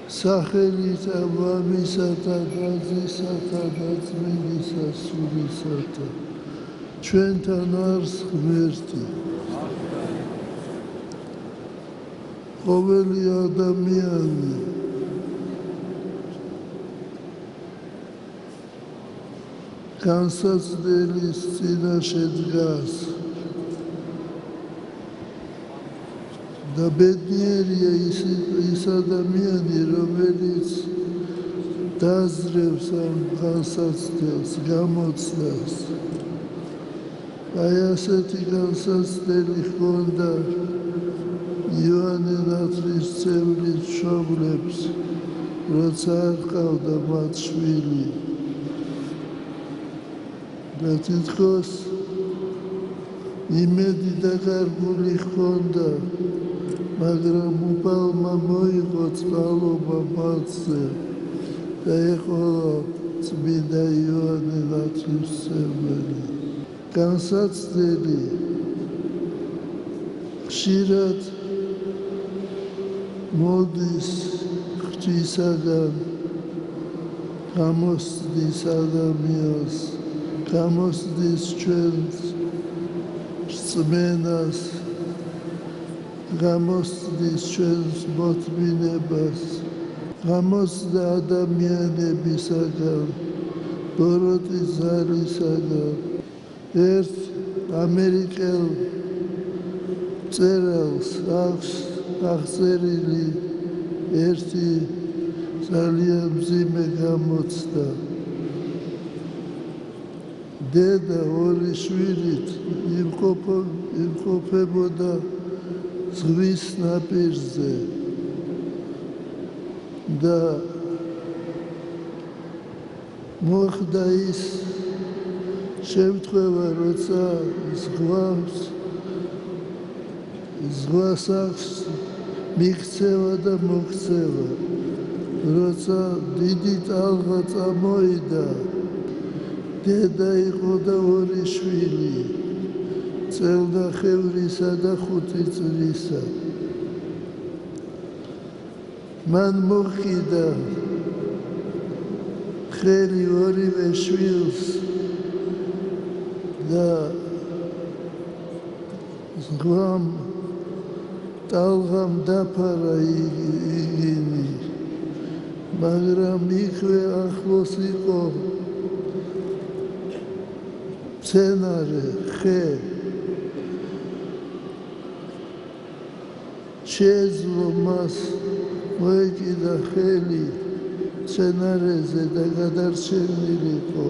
სახელით მამისათა და ძისათა და წმინდისა სულისათა ჩვენთან არის ღმერთი. ყოველი ადამიანი განსაცდელის წინაშე დგას და ბედნიერია ის ადამიანი, რომელიც დააზრევს ამ განსაცდელს, გამოცდას. აი ასეთი განსაცდელი ჰქონდა იოანე ნათლისმცემლის მშობლებს, როცა არ ჰყავდა მათ შვილი. და თითქოს იმედი დაკარგული ჰქონდა, მაგრამ უფალმა მოიღო წყალობა მათზე და ეყოლა წმინდა იოანე ნათლისმცემელი. განსაცდელი ხშირად მოდის ღვთისაგან გამოსდის ადამიანს, გამოსდის ჩვენს რწმენას, გამოსდის ჩვენს მოთმინებას, გამოსდა ადამიანებისაგან, ბოროტის ზარისაგან. ერთ ამერიკელ მწერალს აქვს აღწერილი ერთი ძალიან მძიმე გამოცდა. დედა ორი შვილით იმყოფებოდა ზღვის ნაპირზე და მოხდა ის შემთხვევა, როცა ზღვას აქვს მიქცევა და მოქცევა. როცა დიდი ტალღა წამოიდა, დედა იყო და ორი შვილი, წელნახევრისა და 5 წლისა. მან მოყიდა ხელი ორივე შვილს და ზღვამ ტალღამ დაფარა იგინი, მაგრამ იქვე ახლოს იყო მცენარე, ხე. შეეძლო მას მოეკიდა ხელი მცენარეზე და გადარჩენილიყო,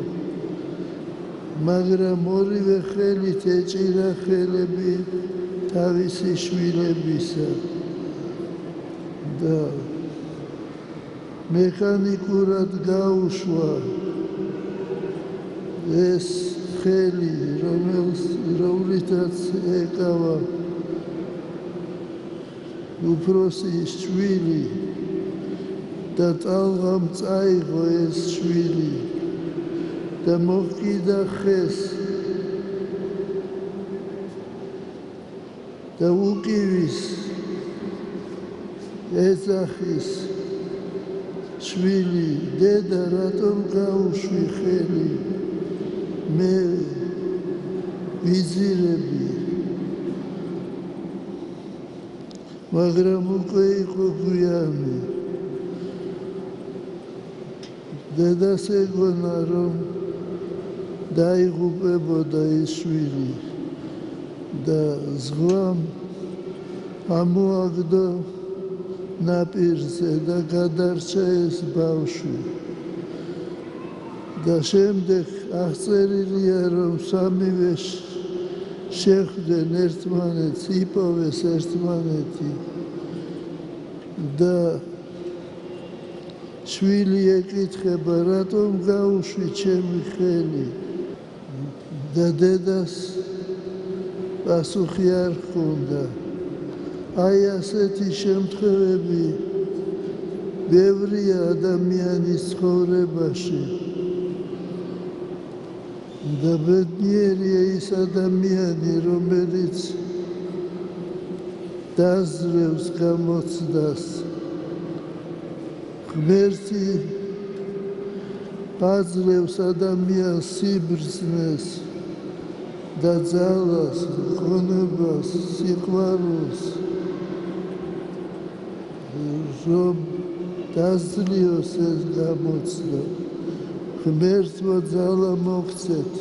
მაგრამ ორივე ხელით ეჭირა ხელები თავისი შვილებისა და მექანიკურად გაუშვა ეს ხელი, რომლითაც ეკავა უფროსის შვილი და ტალღამ წაიღო ეს შვილი და მოჰკიდა ხეს და უკივის ეძახის შვილი, დედა, რატომ გაუშვი ხელი? მე ვიზირები, მაგრამ უკვე იყო გვიანი. დედას ეგონა, რომ დაიღუპებოდა ის შვილი და ზღვამ ამოაგდო ნაპირზე და გადარჩა ეს ბავშვი. და შემდეგ აღწერილია, რომ სამივე შეხვდნენ ერთმანეთს, იპოვეს ერთმანეთი და შვილი ეკითხება, რატომ გაუშვი ჩემი ხელი? და დედას პასუხი არ ჰქონდა. აი ასეთი შემთხვევები ბევრია ადამიანის ცხოვრებაში და ბედნიერია ის ადამიანი, რომელიც დააზრევს გამოცდას ღმერთი აძლევს ადამიანს სიბრძნეს და ძალას, გონებას, სიყვარულს, რომ დაძლიოს ეს გამოცდა. ღმერთმა ძალა მოგცეთ,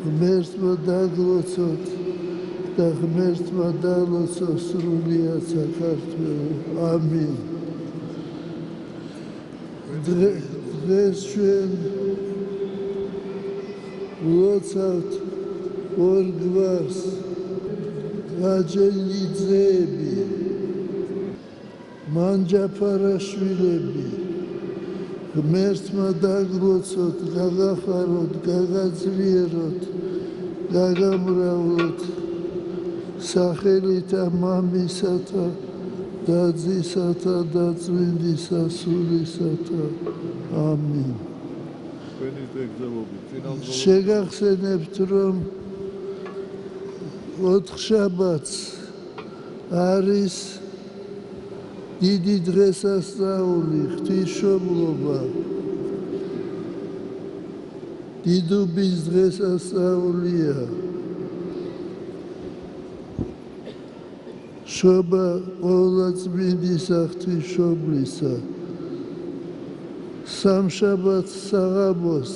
ღმერთმა დაგლოცოთ და ღმერთმა დალოცოს სრულიად საქართველო. ამინ. დღეს ჩვენ ვლოცავთ ორ გვარს, რაჯელიძეები, მანჯაფარაშვილები, ღმერთმა დაგლოცოთ, გაგახაროთ, გაგაძლიეროთ, გაგამრავლოთ სახელითა მამისათა და ძისათა და წმინდისა სულისათა. ამინ. შეგახსენებთ, რომ ოთხშაბათს არის დიდი დღესასწაული, ღვთისმშობლობა, დიდუბის დღესასწაულია. შობა ყოვლადწმინდისა ღვთისმშობლისა. სამშაბათს საღამოს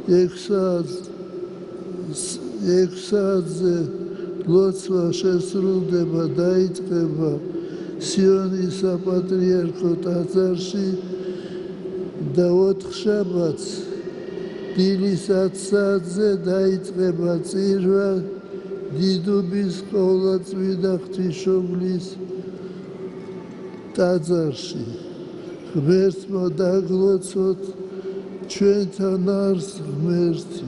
6 საათზე ლოცვა შესრულდება, დაიწყება სიონის საპატრიარქო ტაძარში და ოთხშაბათს დილის 10 საათზე დაიწყება წირვა დიდუბის ყოვლადწმინდა ღვთისმშობლის ტაძარში. ღმერთმა დაგლოცოთ, ჩვენთან არის ღმერთი.